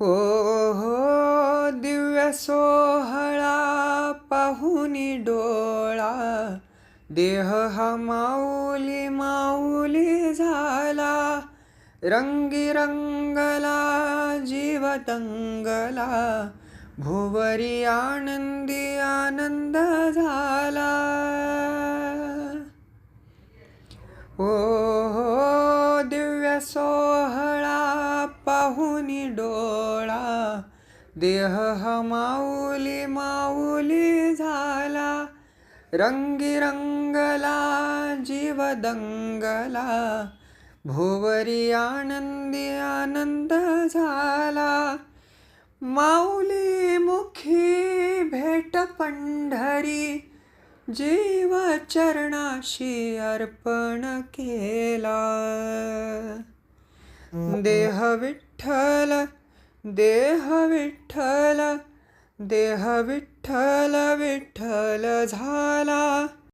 हो हो दिव्य सोहळा पाहुनी डोळा, देह हा माऊली माऊली झाला. रंगी रंगला जीव दंगला, भुवरी आनंदी आनंद झाला. ओ हो दिव्य सोहळा पाहुनी डोळा, देह हा माऊली माऊली झाला. रंगी रंगला जीव दंगला, भुवरी आनंदी आनंद झाला. माऊली मुखी भेट पंढरी, जीव चरणाशी अर्पण केला. देह विठ्ठल देह विठ्ठल देह विठ्ठल विठ्ठल झाला.